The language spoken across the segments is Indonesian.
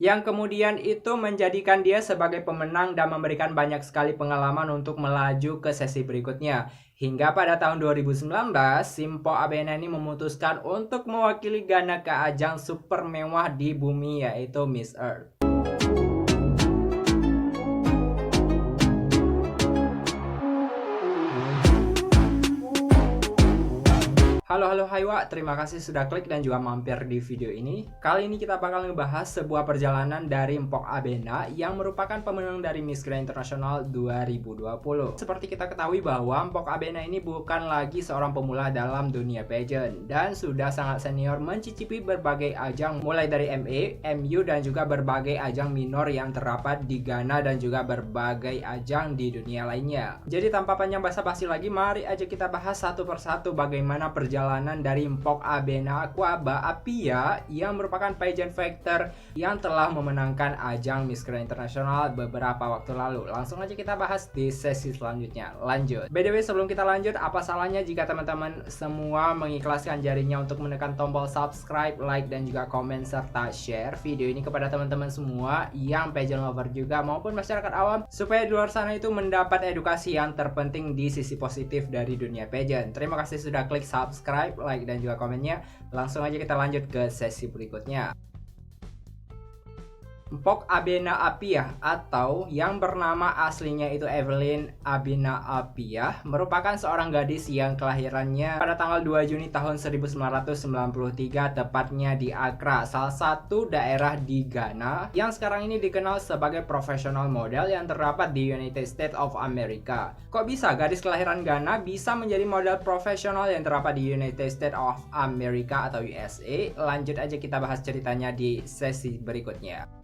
yang kemudian itu menjadikan dia sebagai pemenang dan memberikan banyak sekali pengalaman untuk melaju ke sesi berikutnya. Hingga pada tahun 2019, Simpo Abena ini memutuskan untuk mewakili Ghana ke ajang super mewah di bumi, yaitu Miss Earth. Halo Haiwa, terima kasih sudah klik dan juga mampir di video ini. Kali ini kita bakal ngebahas sebuah perjalanan dari Mpok Abena yang merupakan pemenang dari Miss Grand International 2020. Seperti kita ketahui bahwa Mpok Abena ini bukan lagi seorang pemula dalam dunia pageant dan sudah sangat senior mencicipi berbagai ajang mulai dari MA, MU dan juga berbagai ajang minor yang terdapat di Ghana dan juga berbagai ajang di dunia lainnya. Jadi tanpa panjang basa-basi lagi, mari aja kita bahas satu persatu bagaimana perjalanan dari Mpok Abena Akwaaba Appiah yang merupakan pageant fighter yang telah memenangkan ajang Miss Grand International beberapa waktu lalu. Langsung aja kita bahas di sesi selanjutnya. Lanjut. By the way, sebelum kita lanjut, apa salahnya jika teman-teman semua mengikhlaskan jarinya untuk menekan tombol subscribe, like, dan juga komen serta share video ini kepada teman-teman semua yang pageant lover juga maupun masyarakat awam, supaya di luar sana itu mendapat edukasi yang terpenting di sisi positif dari dunia pageant. Terima kasih sudah klik subscribe, like, dan juga komennya. Langsung aja kita lanjut ke sesi berikutnya. Mpok Abena Appiah atau yang bernama aslinya itu Evelyn Abena Appiah merupakan seorang gadis yang kelahirannya pada tanggal 2 Juni tahun 1993 tepatnya di Accra, salah satu daerah di Ghana yang sekarang ini dikenal sebagai profesional model yang terdapat di United States of America. Kok bisa gadis kelahiran Ghana bisa menjadi model profesional yang terdapat di United States of America atau USA? Lanjut aja kita bahas ceritanya di sesi berikutnya.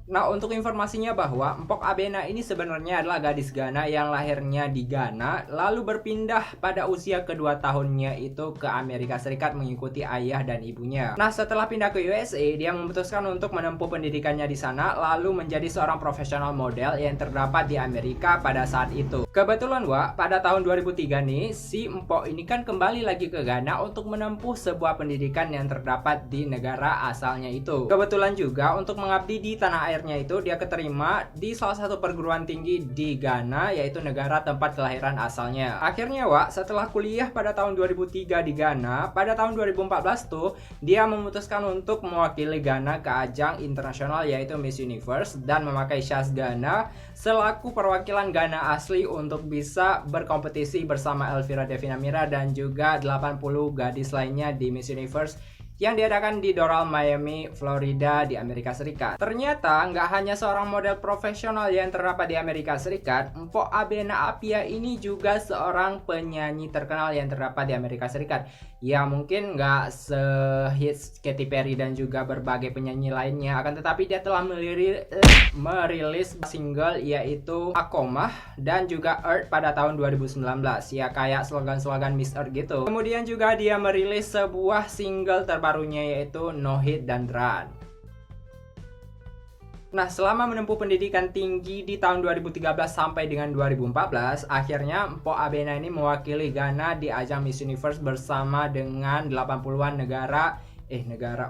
Nah, untuk informasinya bahwa Mpok Abena ini sebenarnya adalah gadis Ghana yang lahirnya di Ghana lalu berpindah pada usia kedua tahunnya itu ke Amerika Serikat mengikuti ayah dan ibunya. Nah, setelah pindah ke USA, dia memutuskan untuk menempuh pendidikannya di sana lalu menjadi seorang profesional model yang terdapat di Amerika pada saat itu. Kebetulan pada tahun 2003 nih, si Mpok ini kan kembali lagi ke Ghana untuk menempuh sebuah pendidikan yang terdapat di negara asalnya itu. Kebetulan juga untuk mengabdi di tanah air itu dia keterima di salah satu perguruan tinggi di Ghana, yaitu negara tempat kelahiran asalnya. Akhirnya setelah kuliah pada tahun 2003 di Ghana, pada tahun 2014 tuh dia memutuskan untuk mewakili Ghana ke ajang internasional yaitu Miss Universe dan memakai syas Ghana selaku perwakilan Ghana asli untuk bisa berkompetisi bersama Elvira Devina Mira dan juga 80 gadis lainnya di Miss Universe yang diadakan di Doral, Miami, Florida di Amerika Serikat. Ternyata nggak hanya seorang model profesional yang terdapat di Amerika Serikat, Mpok Abena Appiah ini juga seorang penyanyi terkenal yang terdapat di Amerika Serikat. Ya mungkin nggak sehits Katy Perry dan juga berbagai penyanyi lainnya, akan tetapi dia telah merilis single yaitu Akomah dan juga Earth pada tahun 2019. Ya kayak slogan-slogan Miss Earth gitu. Kemudian juga dia merilis sebuah single terbarunya yaitu No Hit dan Run. Nah, selama menempuh pendidikan tinggi di tahun 2013 sampai dengan 2014, akhirnya Mpok Abena ini mewakili Ghana di ajang Miss Universe bersama dengan 80-an negara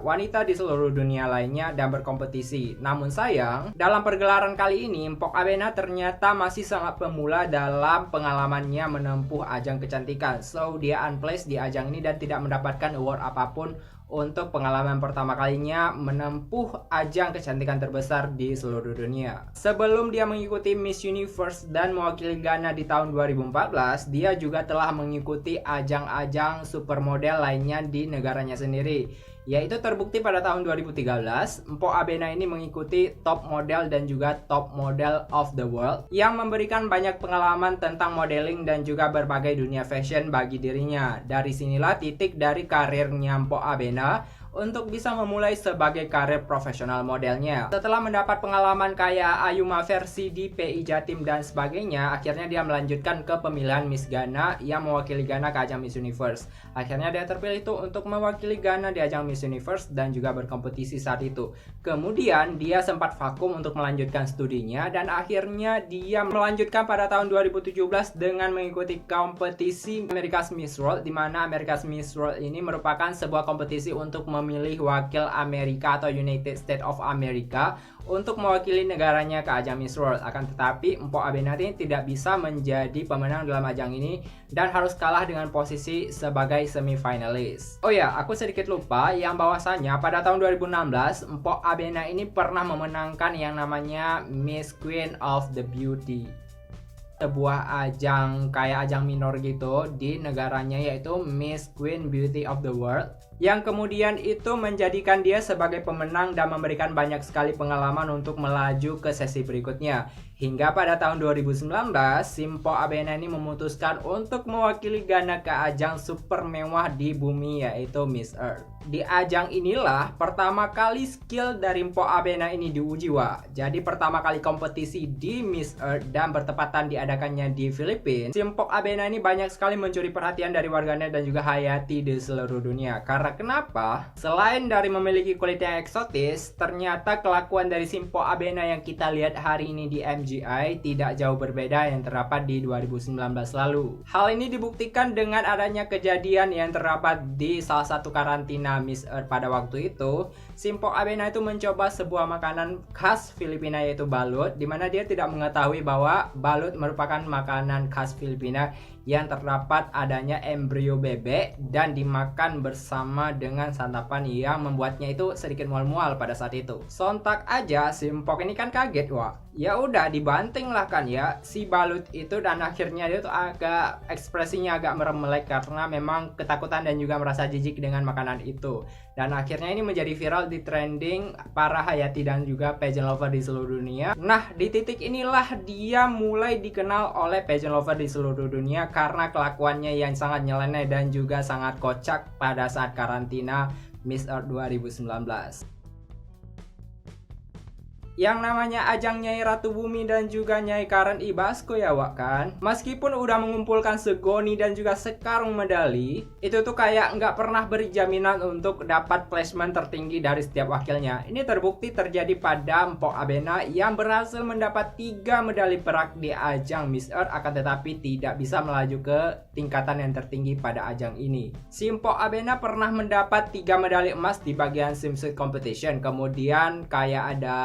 wanita di seluruh dunia lainnya dan berkompetisi. Namun sayang, dalam pergelaran kali ini Mpok Abena ternyata masih sangat pemula dalam pengalamannya menempuh ajang kecantikan. So, dia unplaced di ajang ini dan tidak mendapatkan award apapun untuk pengalaman pertama kalinya menempuh ajang kecantikan terbesar di seluruh dunia. Sebelum dia mengikuti Miss Universe dan mewakili Ghana di tahun 2014, dia juga telah mengikuti ajang-ajang supermodel lainnya di negaranya sendiri. Yaitu terbukti pada tahun 2013, Mpok Abena ini mengikuti Top Model dan juga Top Model of the World yang memberikan banyak pengalaman tentang modeling dan juga berbagai dunia fashion bagi dirinya. Dari sinilah titik dari karirnya Mpok Abena untuk bisa memulai sebagai karir profesional modelnya. Setelah mendapat pengalaman kayak Ayuma versi di PI Jatim dan sebagainya, akhirnya dia melanjutkan ke pemilihan Miss Ghana yang mewakili Ghana ke ajang Miss Universe. Akhirnya dia terpilih itu untuk mewakili Ghana di ajang Miss Universe dan juga berkompetisi saat itu. Kemudian dia sempat vakum untuk melanjutkan studinya dan akhirnya dia melanjutkan pada tahun 2017 dengan mengikuti kompetisi America's Miss World, di mana America's Miss World ini merupakan sebuah kompetisi untuk memilih wakil Amerika atau United States of America untuk mewakili negaranya ke ajang Miss World. Akan tetapi Mpok Abena ini tidak bisa menjadi pemenang dalam ajang ini dan harus kalah dengan posisi sebagai semifinalis. Oh ya, aku sedikit lupa yang bahwasanya pada tahun 2016 Mpok Abena ini pernah memenangkan yang namanya Miss Queen of the Beauty, sebuah ajang kayak ajang minor gitu di negaranya, yaitu Miss Queen Beauty of the World, yang kemudian itu menjadikan dia sebagai pemenang dan memberikan banyak sekali pengalaman untuk melaju ke sesi berikutnya. Hingga pada tahun 2019, si Mpok Abena ini memutuskan untuk mewakili Ghana ke ajang super mewah di bumi, yaitu Miss Earth. Di ajang inilah pertama kali skill dari Mpok Abena ini diuji, Wak. Jadi pertama kali kompetisi di Miss Earth dan bertepatan diadakannya di Filipina. Si Mpok Abena ini banyak sekali mencuri perhatian dari warganet dan juga hayati di seluruh dunia. Karena kenapa? Selain dari memiliki kulit yang eksotis, ternyata kelakuan dari si Mpok Abena yang kita lihat hari ini di MGI tidak jauh berbeda yang terdapat di 2019 lalu. Hal ini dibuktikan dengan adanya kejadian yang terdapat di salah satu karantina Miss Earth pada waktu itu. Si Mpok Abena itu mencoba sebuah makanan khas Filipina, yaitu balut, dimana dia tidak mengetahui bahwa balut merupakan makanan khas Filipina yang terdapat adanya embrio bebek dan dimakan bersama dengan santapan yang membuatnya itu sedikit mual-mual pada saat itu. Sontak aja si Mpok ini kan kaget, wah. Ya udah dibanting lah kan ya si balut itu, dan akhirnya dia tuh agak ekspresinya agak meremelek karena memang ketakutan dan juga merasa jijik dengan makanan itu. Dan akhirnya ini menjadi viral di trending para hayati dan juga pageant lover di seluruh dunia. Nah, di titik inilah dia mulai dikenal oleh pageant lover di seluruh dunia karena kelakuannya yang sangat nyeleneh dan juga sangat kocak pada saat karantina Miss Earth 2019. Yang namanya ajang Nyai Ratu Bumi dan juga Nyai Karen Ibasko ya, Wak, kan? Meskipun udah mengumpulkan segoni dan juga sekarung medali, itu tuh kayak nggak pernah beri jaminan untuk dapat placement tertinggi dari setiap wakilnya. Ini terbukti terjadi pada Mpok Abena yang berhasil mendapat 3 medali perak di ajang Miss Earth, akan tetapi tidak bisa melaju ke tingkatan yang tertinggi pada ajang ini. Si Mpok Abena pernah mendapat 3 medali emas di bagian swimsuit competition, kemudian kayak ada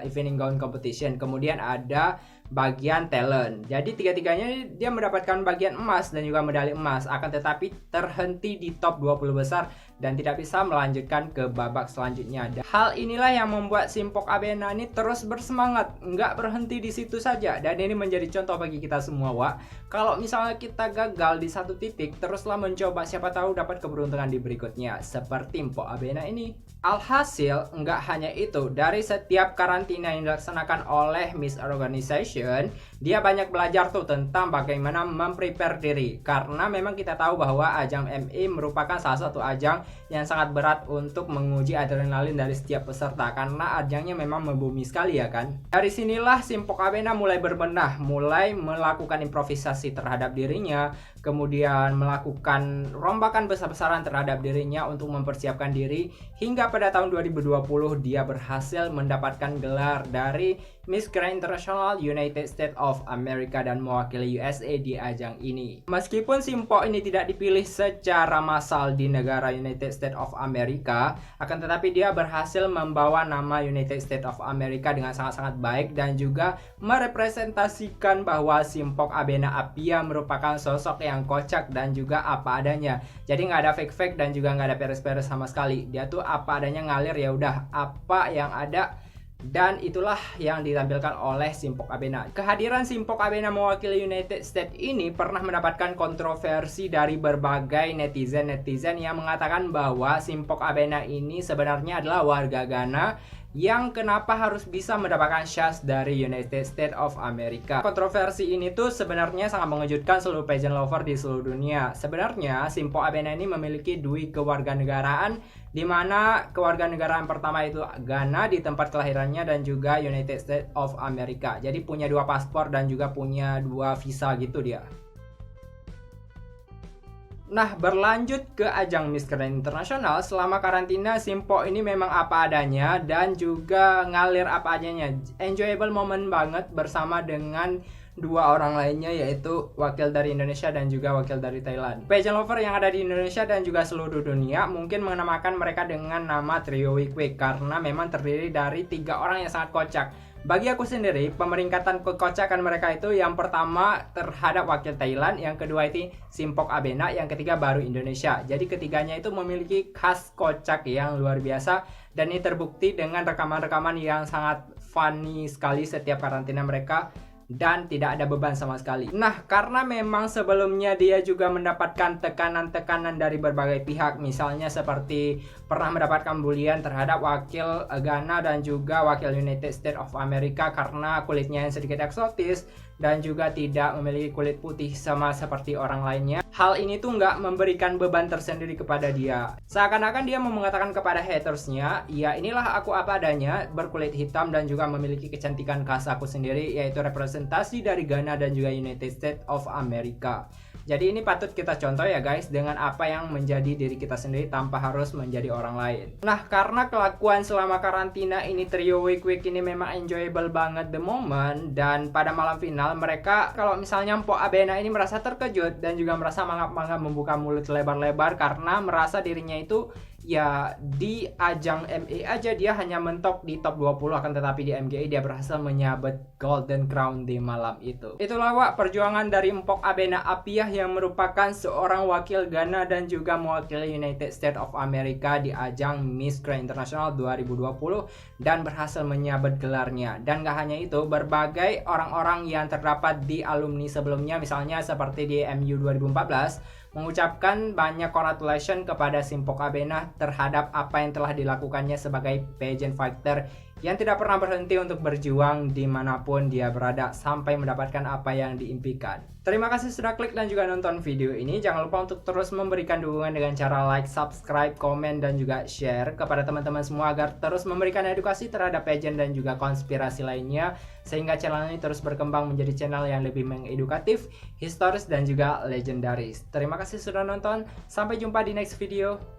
evening gown competition, kemudian ada bagian talent. Jadi tiga-tiganya dia mendapatkan bagian emas dan juga medali emas, akan tetapi terhenti di top 20 besar dan tidak bisa melanjutkan ke babak selanjutnya. Hal inilah yang membuat si Mpok Abena ini terus bersemangat, nggak berhenti di situ saja, dan ini menjadi contoh bagi kita semua, Wak. Kalau misalnya kita gagal di satu titik, teruslah mencoba, siapa tahu dapat keberuntungan di berikutnya, seperti Mpok Abena ini. Alhasil, nggak hanya itu, dari setiap karantina yang dilaksanakan oleh Miss Organization, dia banyak belajar tuh tentang bagaimana memprepare diri. Karena memang kita tahu bahwa ajang MI merupakan salah satu ajang yang sangat berat untuk menguji adrenalin dari setiap peserta, karena ajangnya memang membumi sekali ya kan. Dari sinilah si Mpok Abena mulai berbenah, mulai melakukan improvisasi terhadap dirinya, kemudian melakukan rombakan besar-besaran terhadap dirinya untuk mempersiapkan diri, hingga pada tahun 2020 dia berhasil mendapatkan gelar dari Miss Grand International United States of America dan mewakili USA di ajang ini. Meskipun si Mpok ini tidak dipilih secara massal di negara United States of America, akan tetapi dia berhasil membawa nama United States of America dengan sangat-sangat baik dan juga merepresentasikan bahwa si Mpok Abena Apia merupakan sosok yang kocak dan juga apa adanya. Jadi nggak ada fake-fake dan juga nggak ada peres-peres sama sekali. Dia tuh apa adanya, ngalir, ya udah apa yang ada. Dan itulah yang ditampilkan oleh si Mpok Abena. Kehadiran si Mpok Abena mewakili United States ini pernah mendapatkan kontroversi dari berbagai netizen yang mengatakan bahwa si Mpok Abena ini sebenarnya adalah warga Ghana yang kenapa harus bisa mendapatkan syas dari United States of America. Kontroversi ini tuh sebenarnya sangat mengejutkan seluruh pageant lover di seluruh dunia. Sebenarnya si Mpok Abena ini memiliki dua kewarganegaraan, di mana kewarganegaraan pertama itu Ghana di tempat kelahirannya dan juga United States of America. Jadi punya 2 paspor dan juga punya 2 visa gitu dia. Nah, berlanjut ke ajang Miss Grand International, selama karantina si Mpok ini memang apa adanya dan juga ngalir apa adanya. Enjoyable moment banget bersama dengan dua orang lainnya, yaitu wakil dari Indonesia dan juga wakil dari Thailand. Pageant lover yang ada di Indonesia dan juga seluruh dunia mungkin menamakan mereka dengan nama Trio Wik Wik karena memang terdiri dari 3 orang yang sangat kocak. Bagi aku sendiri, pemeringkatan kekocakan mereka itu yang pertama terhadap wakil Thailand, yang kedua itu Simpok Abena, yang ketiga baru Indonesia. Jadi ketiganya itu memiliki khas kocak yang luar biasa dan ini terbukti dengan rekaman-rekaman yang sangat funny sekali setiap karantina mereka dan tidak ada beban sama sekali. Nah, karena memang sebelumnya dia juga mendapatkan tekanan-tekanan dari berbagai pihak, misalnya seperti pernah mendapatkan bulian terhadap wakil Ghana dan juga wakil United States of America karena kulitnya yang sedikit eksotis dan juga tidak memiliki kulit putih sama seperti orang lainnya. Hal ini tuh nggak memberikan beban tersendiri kepada dia. Seakan-akan dia mau mengatakan kepada hatersnya, ya inilah aku apa adanya, berkulit hitam dan juga memiliki kecantikan khas aku sendiri, yaitu representasi dari Ghana dan juga United States of America. Jadi ini patut kita contoh ya guys, dengan apa yang menjadi diri kita sendiri tanpa harus menjadi orang lain. Nah, karena kelakuan selama karantina ini Trio Wik Wik ini memang enjoyable banget the moment, dan pada malam final mereka, kalau misalnya Mpok Abena ini merasa terkejut dan juga merasa mangap-mangap membuka mulut lebar-lebar karena merasa dirinya itu ya di ajang MA aja dia hanya mentok di top 20, akan tetapi di MGA dia berhasil menyabet Golden Crown di malam itu. Itulah Wak, perjuangan dari Mpok Abena Apiah yang merupakan seorang wakil Ghana dan juga mewakili United States of America di ajang Miss Grand International 2020 dan berhasil menyabet gelarnya. Dan gak hanya itu, berbagai orang-orang yang terdapat di alumni sebelumnya, misalnya seperti di MU 2014, mengucapkan banyak congratulations kepada Simpok Abena terhadap apa yang telah dilakukannya sebagai pageant fighter yang tidak pernah berhenti untuk berjuang dimanapun dia berada sampai mendapatkan apa yang diimpikan. Terima kasih sudah klik dan juga nonton video ini. Jangan lupa untuk terus memberikan dukungan dengan cara like, subscribe, komen, dan juga share kepada teman-teman semua agar terus memberikan edukasi terhadap pageant dan juga konspirasi lainnya, sehingga channel ini terus berkembang menjadi channel yang lebih mengedukatif, historis, dan juga legendaris. Terima kasih sudah nonton. Sampai jumpa di next video.